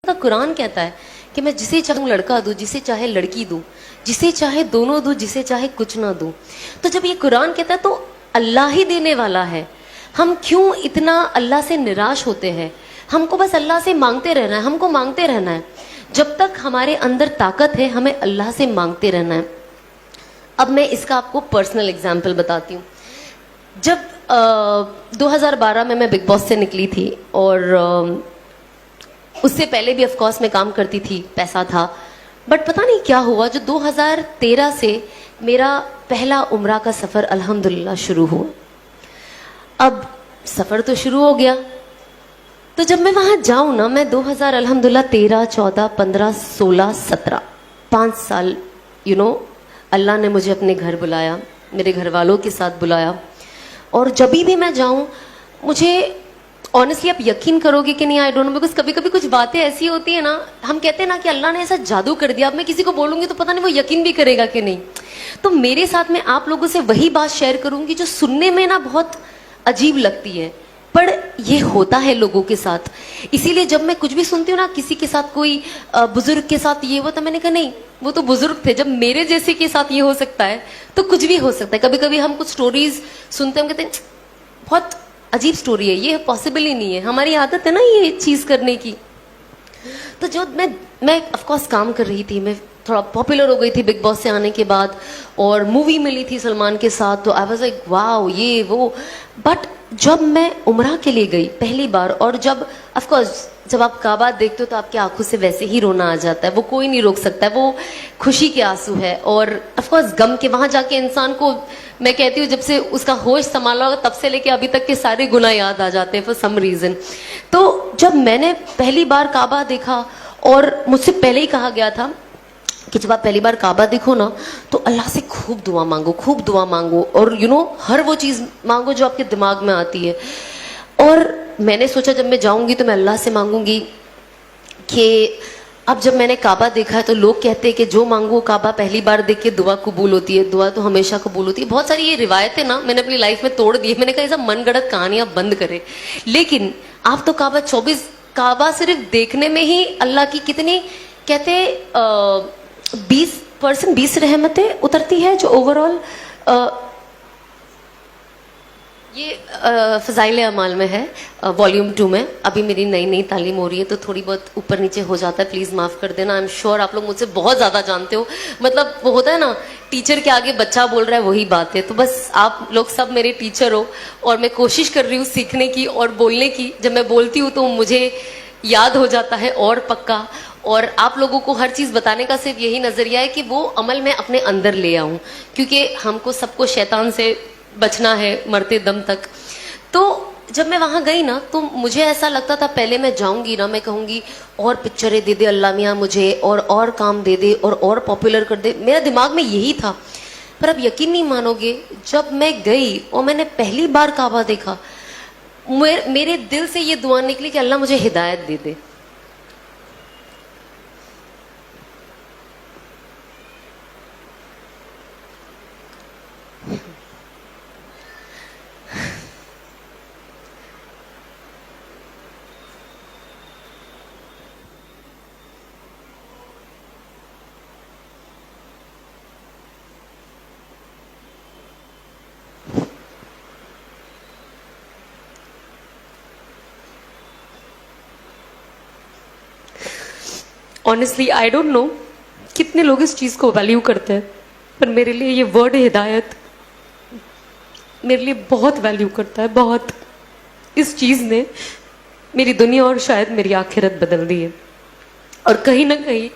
کا قرآن کہتا ہے کہ میں جسے چاہوں لڑکا دوں, جسے چاہے لڑکی دوں, جسے چاہے دونوں دوں, جسے چاہے کچھ نہ دوں. تو جب یہ قرآن کہتا ہے تو اللہ ہی دینے والا ہے. ہم کیوں اتنا اللہ سے نراش ہوتے ہیں؟ ہم کو بس اللہ سے مانگتے رہنا ہے, ہم کو مانگتے رہنا ہے. جب تک ہمارے اندر طاقت ہے ہمیں اللہ سے مانگتے رہنا ہے. اب میں اس کا آپ کو پرسنل اگزامپل بتاتی ہوں. جب 2012 میں بگ باس سے نکلی تھی, اور اس سے پہلے بھی آف کورس میں کام کرتی تھی, پیسہ تھا, بٹ پتہ نہیں کیا ہوا جو 2013 سے میرا پہلا عمرہ کا سفر الحمدللہ شروع ہوا. اب سفر تو شروع ہو گیا, تو جب میں وہاں جاؤں نا, میں 2000 الحمدللہ 13, 14, 15, 16, 17 5 سال اللہ نے مجھے اپنے گھر بلایا, میرے گھر والوں کے ساتھ بلایا. اور جب بھی میں جاؤں مجھے آنیسٹلی آپ یقین کرو گے کہ نہیں, آئی ڈونٹ نو, بیکاز کبھی کبھی کچھ باتیں ایسی ہوتی ہیں نا, ہم کہتے ہیں نا کہ اللہ نے ایسا جادو کر دیا. اب میں کسی کو بولوں گی تو پتہ نہیں وہ یقین بھی کرے گا کہ نہیں. تو میرے ساتھ میں آپ لوگوں سے وہی بات شیئر کروں گی جو سننے میں نا بہت عجیب لگتی ہے, پر یہ ہوتا ہے لوگوں کے ساتھ. اسی لیے جب میں کچھ بھی سنتی ہوں نا, کسی کے ساتھ کوئی بزرگ کے ساتھ یہ ہوا, تو میں نے کہا نہیں وہ تو بزرگ تھے, جب میرے جیسے کے ساتھ یہ ہو سکتا ہے تو کچھ بھی ہو سکتا ہے. کبھی کبھی ہم کچھ سٹوریز سنتے ہیں, ہم کہتے ہیں بہت عجیب سٹوری ہے, یہ پاسبل ہی نہیں ہے. ہماری عادت ہے نا یہ چیز کرنے کی. تو جو میں آف کورس کام کر رہی تھی, میں تھوڑا پاپولر ہو گئی تھی بگ باس سے آنے کے بعد, اور مووی ملی تھی سلمان کے ساتھ, تو آئی واز لائک واو یہ وہ. بٹ جب میں عمرہ کے لیے گئی پہلی بار, اور جب آف کورس جب آپ کعبہ دیکھتے ہو تو آپ کی آنکھوں سے ویسے ہی رونا آ جاتا ہے, وہ کوئی نہیں روک سکتا ہے, وہ خوشی کے آنسو ہے. اور آف کورس غم کے, وہاں جا کے انسان کو, میں کہتی ہوں جب سے اس کا ہوش سنبھالا ہوگا تب سے لے کے ابھی تک کے سارے گناہ یاد آ جاتے ہیں فار سم ریزن. تو جب میں نے پہلی بار کعبہ دیکھا, اور مجھ سے پہلے ہی کہا گیا تھا کہ جب آپ پہلی بار کعبہ دیکھو نا تو اللہ سے خوب دعا مانگو, خوب دعا مانگو, اور ہر وہ چیز مانگو جو آپ کے دماغ میں آتی ہے. اور میں نے سوچا جب میں جاؤں گی تو میں اللہ سے مانگوں گی کہ اب جب میں نے کعبہ دیکھا ہے تو لوگ کہتے ہیں کہ جو مانگو کعبہ پہلی بار دیکھ کے دعا قبول ہوتی ہے, دعا تو ہمیشہ قبول ہوتی ہے. بہت ساری یہ روایتیں نا میں نے اپنی لائف میں توڑ دی. میں نے کہا یہ سب من گڑت کہانیاں بند کرے, لیکن آپ تو کعبہ صرف دیکھنے میں ہی اللہ کی کتنی کہتے 20% رحمتیں اترتی ہے, جو اوور آل یہ فضائل اعمال میں ہے, والیوم 2 میں. ابھی میری نئی تعلیم ہو رہی ہے تو تھوڑی بہت اوپر نیچے ہو جاتا ہے, پلیز معاف کر دینا. آئی ایم شیور آپ لوگ مجھ سے بہت زیادہ جانتے ہو, مطلب وہ ہوتا ہے نا ٹیچر کے آگے بچہ بول رہا ہے وہی بات ہے. تو بس آپ لوگ سب میرے ٹیچر ہو, اور میں کوشش کر رہی ہوں سیکھنے کی اور بولنے کی. جب میں بولتی ہوں تو مجھے یاد ہو جاتا ہے اور پکا. اور آپ لوگوں کو ہر چیز بتانے کا صرف یہی نظریہ ہے کہ وہ عمل میں اپنے اندر لے آؤں, کیونکہ ہم کو سب کو شیطان سے بچنا ہے مرتے دم تک. تو جب میں وہاں گئی نا تو مجھے ایسا لگتا تھا پہلے میں جاؤں گی نا, میں کہوں گی اور پکچریں دے دے اللہ میاں مجھے, اور کام دے دے, اور پاپولر کر دے. میرا دماغ میں یہی تھا. پر اب یقین نہیں مانو گے, جب میں گئی اور میں نے پہلی بار کعبہ دیکھا, میرے دل سے یہ دعا نکلی کہ اللہ مجھے ہدایت دے دے. آنیسٹلی آئی ڈونٹ نو کتنے لوگ اس چیز کو ویلیو کرتے ہیں, پر میرے لیے یہ ورڈ ہدایت میرے لیے بہت ویلیو کرتا ہے, بہت. اس چیز نے میری دنیا اور شاید میری آخرت بدل دی ہے. اور کہیں نہ کہیں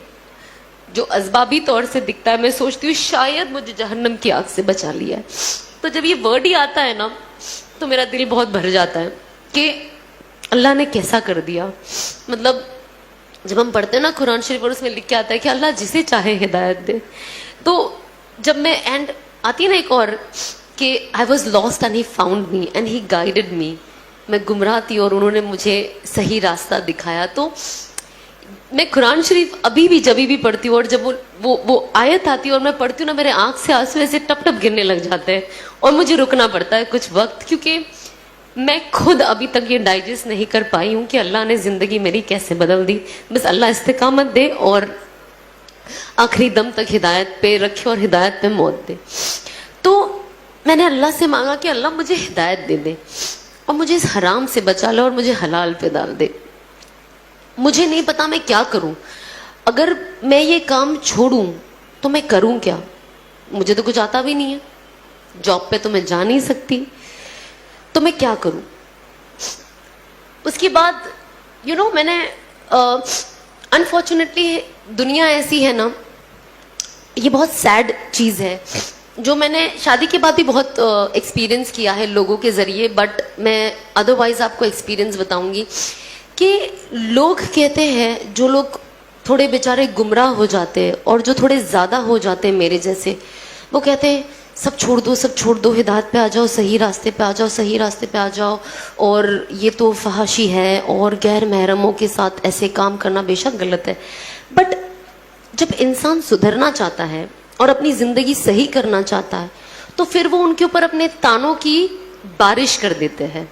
جو اسبابی طور سے دکھتا ہے, میں سوچتی ہوں شاید مجھے جہنم کی آگ سے بچا لیا ہے. تو جب یہ ورڈ ہی آتا ہے نا تو میرا دل بہت بھر جاتا ہے کہ اللہ نے کیسا کر دیا. مطلب جب ہم پڑھتے ہیں نا قرآن شریف, اور اس میں لکھ کے آتا ہے کہ اللہ جسے چاہے ہدایت دے. تو جب میں اینڈ آتی ہے نا ایک اور کہ I was lost and he found me and he guided me, میں گمراہ تھی اور انہوں نے مجھے صحیح راستہ دکھایا. تو میں قرآن شریف ابھی بھی جبھی بھی پڑھتی ہوں, اور جب وہ آیت آتی ہے اور میں پڑھتی ہوں نا, میرے آنکھ سے آنسو ایسے ٹپ ٹپ گرنے لگ جاتے ہیں, اور مجھے رکنا پڑتا ہے کچھ وقت, کیونکہ میں خود ابھی تک یہ ڈائجسٹ نہیں کر پائی ہوں کہ اللہ نے زندگی میری کیسے بدل دی. بس اللہ استقامت دے اور آخری دم تک ہدایت پہ رکھے اور ہدایت پہ موت دے. تو میں نے اللہ سے مانگا کہ اللہ مجھے ہدایت دے دے اور مجھے اس حرام سے بچا لے اور مجھے حلال پہ ڈال دے. مجھے نہیں پتا میں کیا کروں. اگر میں یہ کام چھوڑوں تو میں کروں کیا؟ مجھے تو کچھ آتا بھی نہیں ہے, جاب پہ تو میں جا نہیں سکتی, تو میں کیا کروں؟ اس کے بعد میں نے انفارچونیٹلی دنیا ایسی ہے نا, یہ بہت سیڈ چیز ہے جو میں نے شادی کے بعد بھی بہت ایکسپیرینس کیا ہے لوگوں کے ذریعے, بٹ میں ادروائز آپ کو ایکسپیرینس بتاؤں گی کہ لوگ کہتے ہیں, جو لوگ تھوڑے بیچارے گمراہ ہو جاتے ہیں اور جو تھوڑے زیادہ ہو جاتے ہیں میرے جیسے, وہ کہتے ہیں سب چھوڑ دو, ہدایت پہ آ جاؤ, صحیح راستے پہ آ جاؤ, اور یہ تو فحاشی ہے اور غیر محرموں کے ساتھ ایسے کام کرنا بے شک غلط ہے. بٹ جب انسان سدھرنا چاہتا ہے اور اپنی زندگی صحیح کرنا چاہتا ہے تو پھر وہ ان کے اوپر اپنے تانوں کی بارش کر دیتے ہیں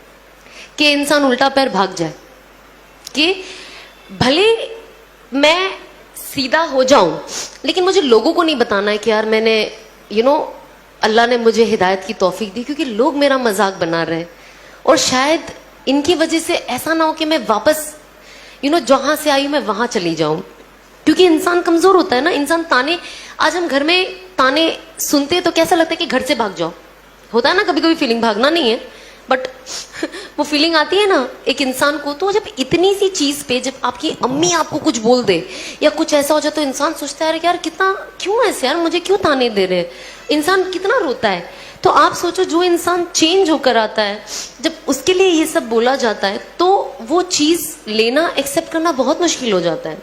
کہ انسان الٹا پیر بھاگ جائے, کہ بھلے میں سیدھا ہو جاؤں لیکن مجھے لوگوں کو نہیں بتانا ہے کہ یار میں نے اللہ نے مجھے ہدایت کی توفیق دی, کیونکہ لوگ میرا مذاق بنا رہے ہیں اور شاید ان کی وجہ سے ایسا نہ ہو کہ میں واپس جہاں سے آئی میں وہاں چلی جاؤں. کیونکہ انسان کمزور ہوتا ہے نا, انسان تانے, آج ہم گھر میں تانے سنتے تو کیسا لگتا ہے کہ گھر سے بھاگ جاؤ, ہوتا ہے نا کبھی کبھی فیلنگ, بھاگنا نہیں ہے بٹ وہ فیلنگ آتی ہے نا ایک انسان کو. تو جب اتنی سی چیز پہ جب آپ کی امی آپ کو کچھ بول دے یا کچھ ایسا ہو جائے تو انسان سوچتا ہے یار کتنا, کیوں ایسے یار, مجھے کیوں تانے دے رہے, انسان کتنا روتا ہے. تو آپ سوچو جو انسان چینج ہو کر آتا ہے, جب اس کے لیے یہ سب بولا جاتا ہے تو وہ چیز لینا, ایکسیپٹ کرنا بہت مشکل ہو جاتا ہے.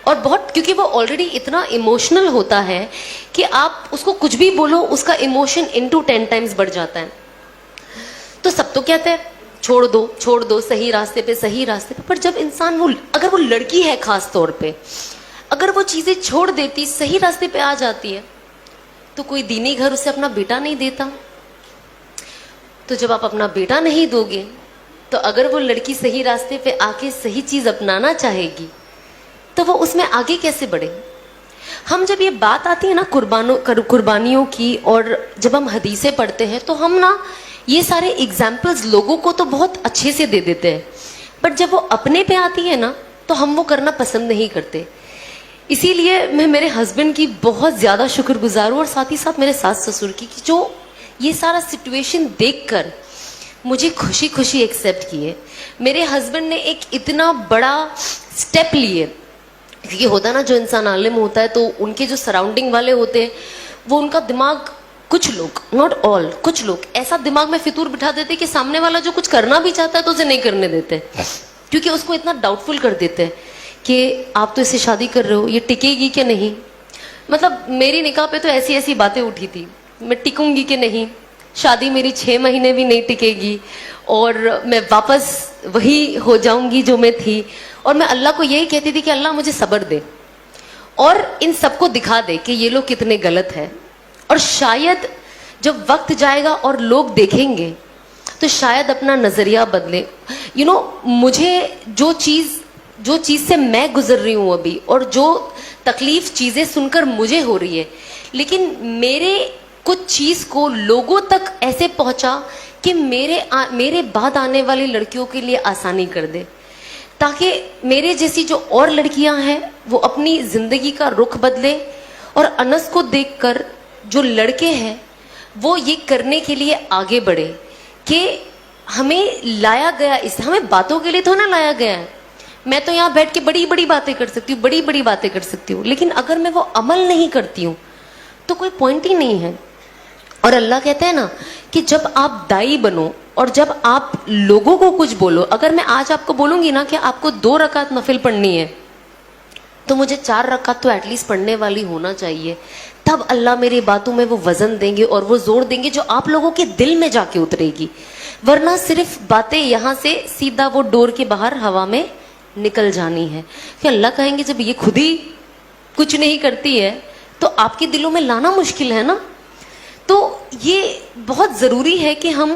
اور بہت, کیونکہ وہ آلریڈی اتنا ایموشنل ہوتا ہے کہ آپ اس کو کچھ بھی بولو اس کا ایموشن انٹو 10 ٹائمز بڑھ جاتا ہے. تو سب تو کہتے ہیں چھوڑ دو صحیح راستے پہ, پر جب انسان اگر وہ لڑکی ہے خاص طور پہ, اگر وہ چیزیں چھوڑ دیتی, صحیح راستے پہ آ جاتی ہے, تو کوئی دینی گھر اسے اپنا بیٹا نہیں دیتا. تو جب آپ اپنا بیٹا نہیں دو گے تو اگر وہ لڑکی صحیح راستے پہ آ کے صحیح چیز اپنانا چاہے گی تو وہ اس میں آگے کیسے بڑھے. ہم جب یہ بات آتی ہے نا قربانیوں کی, اور جب ہم حدیثیں پڑھتے ہیں تو ہم نا یہ سارے ایگزامپلز لوگوں کو تو بہت اچھے سے دے دیتے ہیں, بٹ جب وہ اپنے پہ آتی ہے نا تو ہم وہ کرنا پسند نہیں کرتے. اسی لیے میں میرے ہسبینڈ کی بہت زیادہ شکر گزار ہوں, اور ساتھ ہی ساتھ میرے ساس سسر کی, جو یہ سارا سچویشن دیکھ کر مجھے خوشی ایکسیپٹ کیے. میرے ہسبینڈ نے ایک اتنا بڑا اسٹیپ لیے, کیونکہ ہوتا نا جو انسان عالم ہوتا ہے تو ان کے جو سراؤنڈنگ والے ہوتے ہیں وہ ان کا دماغ, کچھ لوگ, ناٹ آل, کچھ لوگ ایسا دماغ میں فطور بٹھا دیتے کہ سامنے والا جو کچھ کرنا بھی چاہتا ہے تو اسے نہیں کرنے دیتے, کیونکہ اس کو اتنا ڈاؤٹ فل کر دیتے ہیں کہ آپ تو اسے شادی کر رہے ہو, یہ ٹکے گی کہ نہیں. مطلب میری نکاح پہ تو ایسی باتیں اٹھی تھی, میں ٹکوں گی کہ نہیں, شادی میری 6 مہینے بھی نہیں ٹکے گی, اور میں واپس وہی ہو جاؤں گی جو میں تھی. اور میں اللہ کو یہی کہتی تھی کہ اللہ مجھے صبر دے اور ان سب کو دکھا دے کہ یہ لوگ کتنے غلط ہیں, اور شاید جب وقت جائے گا اور لوگ دیکھیں گے تو شاید اپنا نظریہ بدلے. مجھے جو چیز سے میں گزر رہی ہوں ابھی, اور جو تکلیف چیزیں سن کر مجھے ہو رہی ہے, لیکن میرے کچھ چیز کو لوگوں تک ایسے پہنچا کہ میرے بعد آنے والی لڑکیوں کے لیے آسانی کر دے, تاکہ میرے جیسی جو اور لڑکیاں ہیں وہ اپنی زندگی کا رخ بدلے. اور انس کو دیکھ کر جو لڑکے ہیں وہ یہ کرنے کے لیے آگے بڑھے کہ ہمیں لایا گیا, ہمیں باتوں کے لیے تو نہ لایا گیا ہے. میں تو یہاں بیٹھ کے بڑی باتیں کر سکتی ہوں, لیکن اگر میں وہ عمل نہیں کرتی ہوں تو کوئی پوائنٹ ہی نہیں ہے. اور اللہ کہتے ہیں نا کہ جب آپ دائی بنو اور جب آپ لوگوں کو کچھ بولو, اگر میں آج آپ کو بولوں گی نا کہ آپ کو 2 رکعت نفل پڑھنی ہے تو مجھے 4 رکعت تو ایٹ لیسٹ پڑھنے والی ہونا چاہیے, تب اللہ میری باتوں میں وہ وزن دیں گے اور وہ زور دیں گے جو آپ لوگوں کے دل میں جا کے اترے گی. ورنہ صرف باتیں یہاں سے سیدھا وہ ڈور کے باہر ہوا میں نکل جانی ہے. کہ اللہ کہیں گے جب یہ خود ہی کچھ نہیں کرتی ہے تو آپ کے دلوں میں لانا مشکل ہے نا. تو یہ بہت ضروری ہے کہ ہم